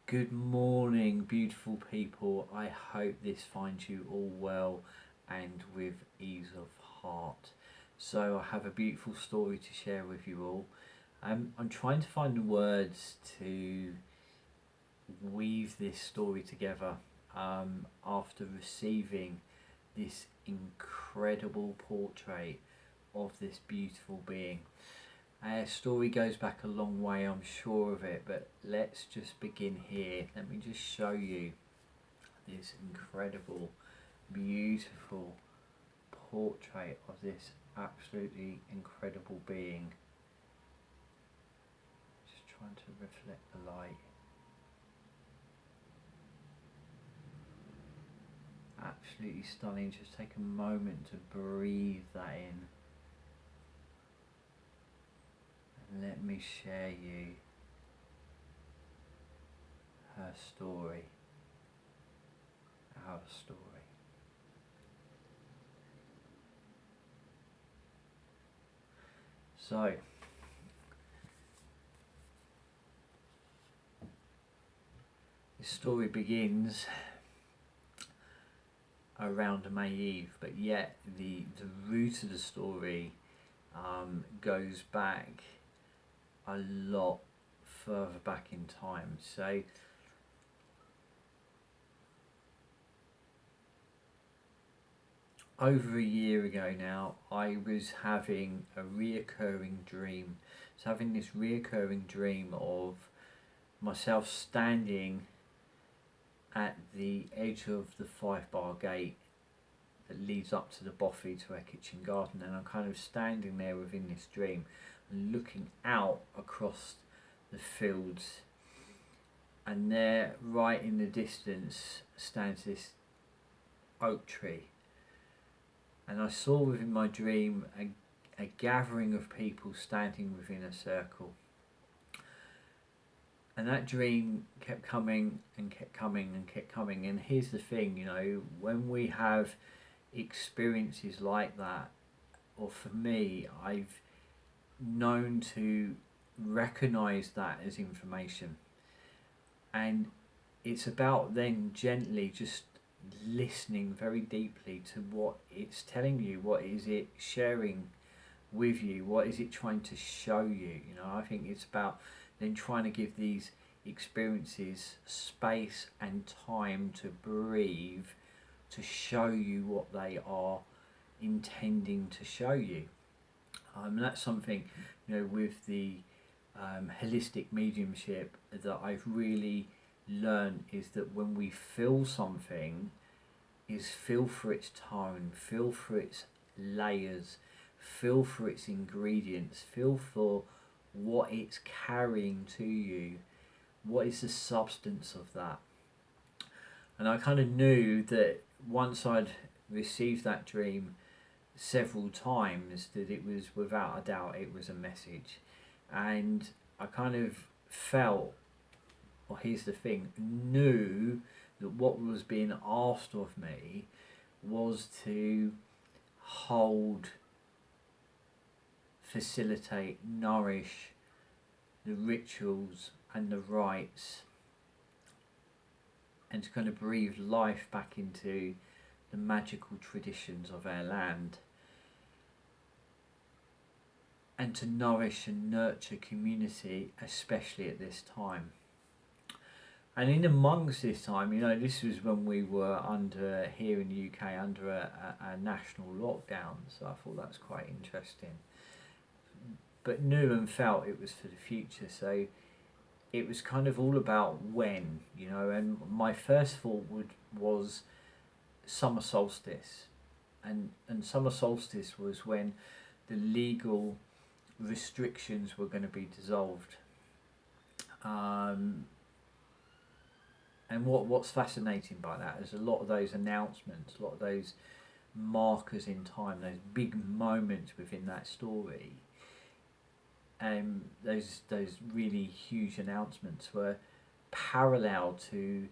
Good morning, beautiful people. I hope this finds you all well and with ease of heart. So, I have a beautiful story to share with you all. I'm trying to find the words to weave this story together after receiving this incredible portrait of this beautiful being. Our story goes back a long way, I'm sure of it, but let's just begin here. Let me just show you this incredible, beautiful portrait of this absolutely incredible being. Just trying to reflect the light. Absolutely stunning. Just take a moment to breathe that in. Let me share you her story, our story. So, this story begins around May Eve, but yet the root of the story goes back a lot further back in time. So over a year ago now, I was having a reoccurring dream. So having this reoccurring dream of myself standing at the edge of the 5-bar gate that leads up to the bothy to our kitchen garden, and I'm kind of standing there within this dream and looking out across the fields, and there right in the distance stands this oak tree, and I saw within my dream a gathering of people standing within a circle. And that dream kept coming and kept coming and kept coming. And here's the thing, you know, when we have experiences like that, or for me, I've known to recognize that as information. And it's about then gently just listening very deeply to what it's telling you. What is it sharing with you? What is it trying to show you? You know, I think it's about then trying to give these experiences space and time to breathe, to show you what they are intending to show you. That's something, you know, with the holistic mediumship that I've really learned, is that when we feel something, is feel for its tone, feel for its layers, feel for its ingredients, feel for what it's carrying to you, what is the substance of that. And I kind of knew that once I'd received that dream several times, that it was without a doubt it was a message. And I kind of felt, well, here's the thing, knew that what was being asked of me was to hold, facilitate, nourish the rituals and the rites, and to kind of breathe life back into the magical traditions of our land, and to nourish and nurture community, especially at this time. And in amongst this time, you know, this was when we were under, here in the UK, under a national lockdown, so I thought that's quite interesting. But knew and felt it was for the future, so it was kind of all about when, you know, and my first thought was summer solstice. And summer solstice was when the legal restrictions were going to be dissolved. And what's fascinating by that is a lot of those announcements, a lot of those markers in time, those big moments within that story, those really huge announcements were parallel to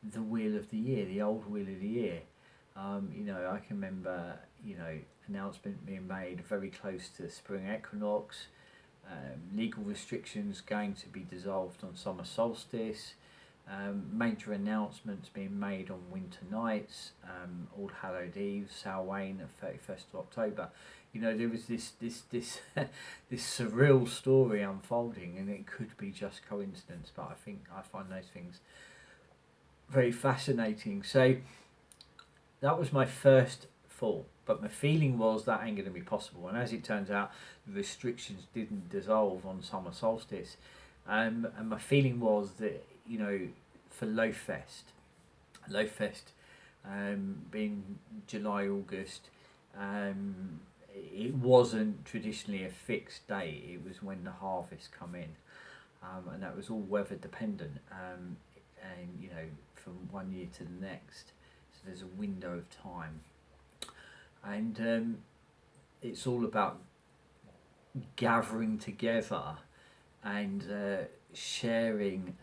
the wheel of the year, the old wheel of the year. You know, I can remember, you know, announcement being made very close to the spring equinox, legal restrictions going to be dissolved on summer solstice, Major announcements being made on winter nights, All Hallowed Eve, Samhain, and 31st of October. You know, there was this this surreal story unfolding, and it could be just coincidence, but I find those things very fascinating. So that was my first thought, but my feeling was that ain't going to be possible. And as it turns out, the restrictions didn't dissolve on summer solstice. And my feeling was that, you know, for Loaffest being July, August, it wasn't traditionally a fixed date. It was when the harvest come in, and that was all weather dependent, and you know, from one year to the next. So there's a window of time, and it's all about gathering together and sharing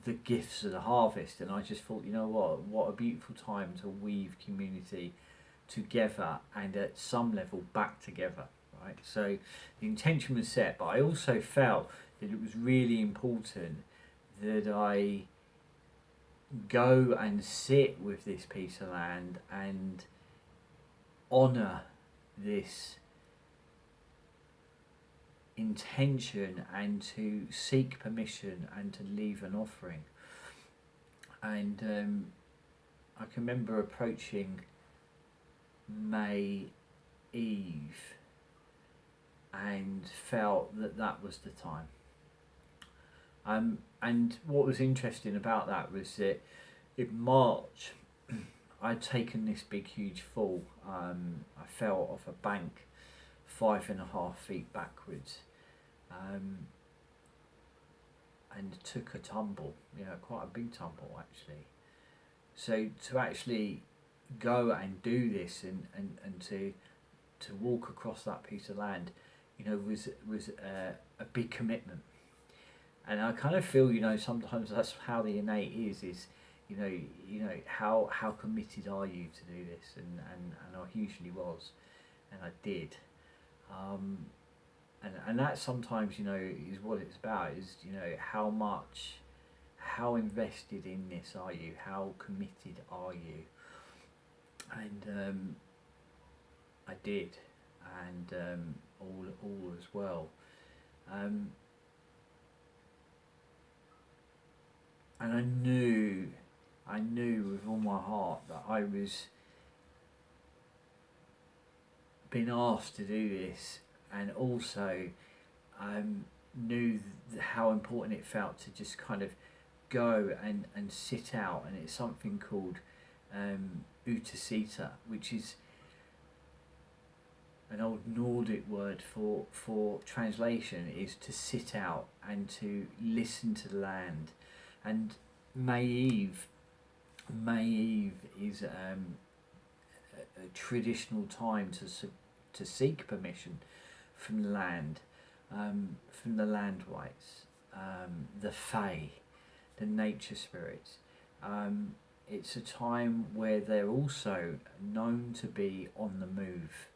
the gifts of the harvest. And I just thought, you know what a beautiful time to weave community together and at some level back together, right? So the intention was set, but I also felt that it was really important that I go and sit with this piece of land and honour this intention and to seek permission and to leave an offering. And I can remember approaching May Eve and felt that that was the time. And what was interesting about that was that in March I'd taken this big huge fall. I fell off a bank 5.5 feet backwards, and took a tumble, you know, quite a big tumble actually. So to actually go and do this and to walk across that piece of land, you know, was a big commitment. And I kind of feel, you know, sometimes that's how the innate is you know how committed are you to do this, and I hugely was, and I did. And that sometimes, you know, is what it's about, is, you know, how invested in this are you, how committed are you. And I did, and all as well. And I knew with all my heart that I was being asked to do this, and also knew how important it felt to just kind of go and sit out. And it's something called Utesitta, which is an old Nordic word for translation, is to sit out and to listen to the land. And May Eve is a traditional time to seek permission from the land, from the Landwights, the Fae, the nature spirits. It's a time where they're also known to be on the move.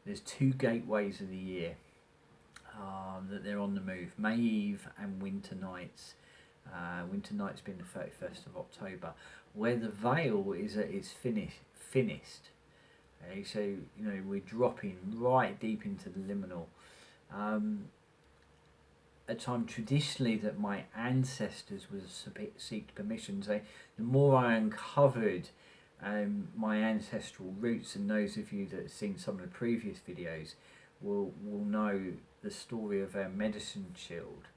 There's 2 gateways of the year that they're on the move: May Eve and winter nights. Winter nights being the 31st of October, where the veil is thinnest. Okay, so, you know, we're dropping right deep into the liminal. A time traditionally that my ancestors would seek permission. So the more I uncovered my ancestral roots, and those of you that have seen some of the previous videos will know the story of our medicine shield,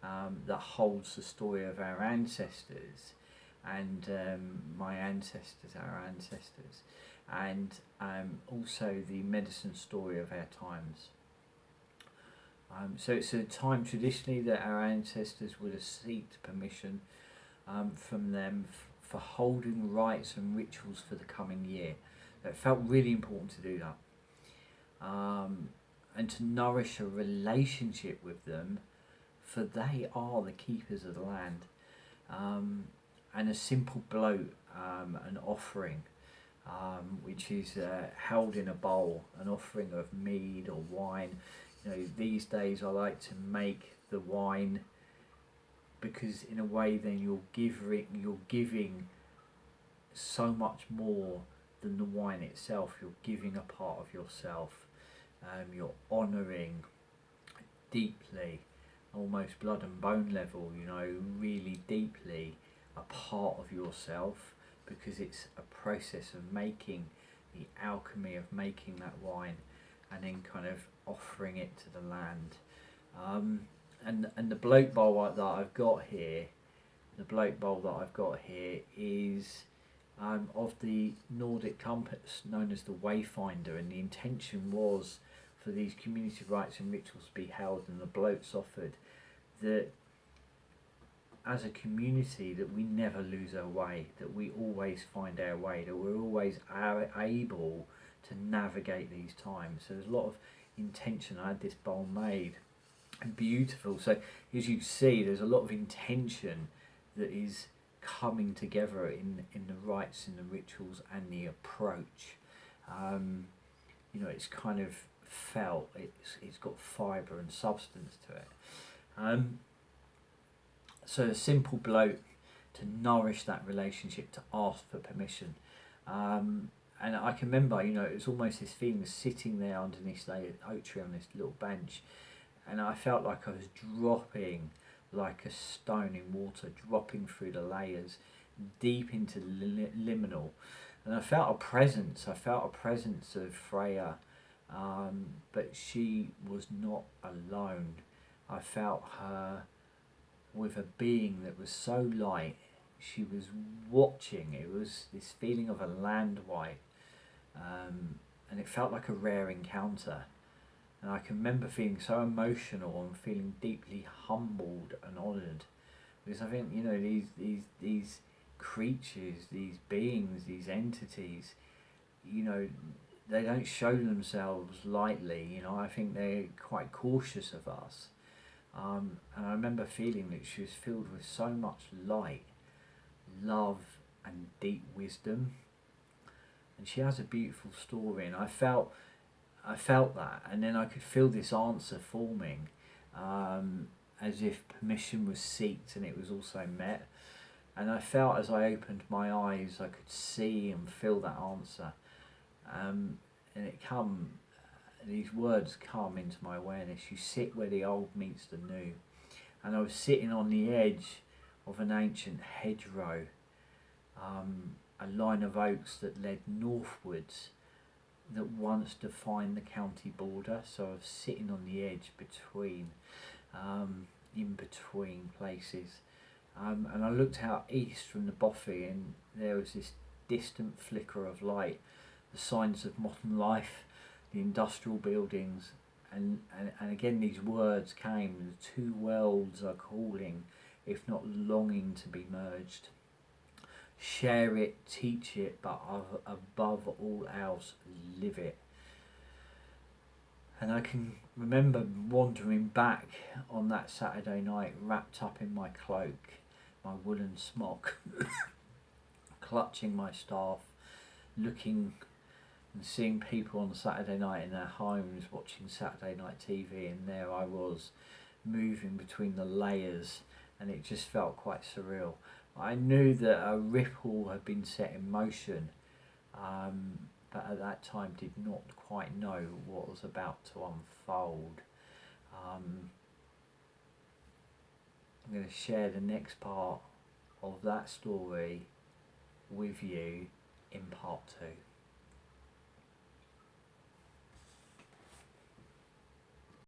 that holds the story of our ancestors, and my ancestors, our ancestors, and also the medicine story of our times. So it's a time traditionally that our ancestors would have sought permission from them for holding rites and rituals for the coming year. It felt really important to do that, and to nourish a relationship with them, for they are the keepers of the land. And a simple blot, an offering, which is held in a bowl, an offering of mead or wine. You know, these days I like to make the wine, because in a way then you're giving so much more than the wine itself. You're giving a part of yourself. You're honouring deeply, almost blood and bone level, really deeply, a part of yourself, because it's a process of making, the alchemy of making that wine, and then kind of offering it to the land. And the bloat bowl that I've got here, is of the Nordic compass known as the Wayfinder, and the intention was for these community rites and rituals to be held and the bloats offered, that as a community that we never lose our way, that we always find our way, that we're always able to navigate these times. So there's a lot of intention. I had this bowl made, and beautiful. So as you see, there's a lot of intention that is coming together in the rites and the rituals and the approach. It's kind of felt, it's got fibre and substance to it. So a simple bloat to nourish that relationship, to ask for permission. And I can remember, it was almost this feeling of sitting there underneath the oak tree on this little bench, and I felt like I was dropping like a stone in water, dropping through the layers, deep into the liminal. And I felt a presence of Freya, but she was not alone. I felt her with a being that was so light. She was watching. It was this feeling of a Landwight, and it felt like a rare encounter. And I can remember feeling so emotional and feeling deeply humbled and honoured, because I think these creatures, these beings, these entities, they don't show themselves lightly. I think they're quite cautious of us. And I remember feeling that she was filled with so much light, love, and deep wisdom. And she has a beautiful story, and I felt that, and then I could feel this answer forming, as if permission was sought and it was also met. And I felt, as I opened my eyes, I could see and feel that answer. And these words come into my awareness. You sit where the old meets the new. And I was sitting on the edge of an ancient hedgerow, a line of oaks that led northwards, that once defined the county border. So I was sitting on the edge in between places. And I looked out east from the bothy, and there was this distant flicker of light, the signs of modern life, the industrial buildings, and again these words came: the two worlds are calling, if not longing to be merged. Share it, teach it, but above all else, live it. And I can remember wandering back on that Saturday night, wrapped up in my cloak, my woolen smock, clutching my staff, looking and seeing people on Saturday night in their homes watching Saturday night TV, and there I was, moving between the layers, and it just felt quite surreal. I knew that a ripple had been set in motion, but at that time did not quite know what was about to unfold. I'm going to share the next part of that story with you in part 2.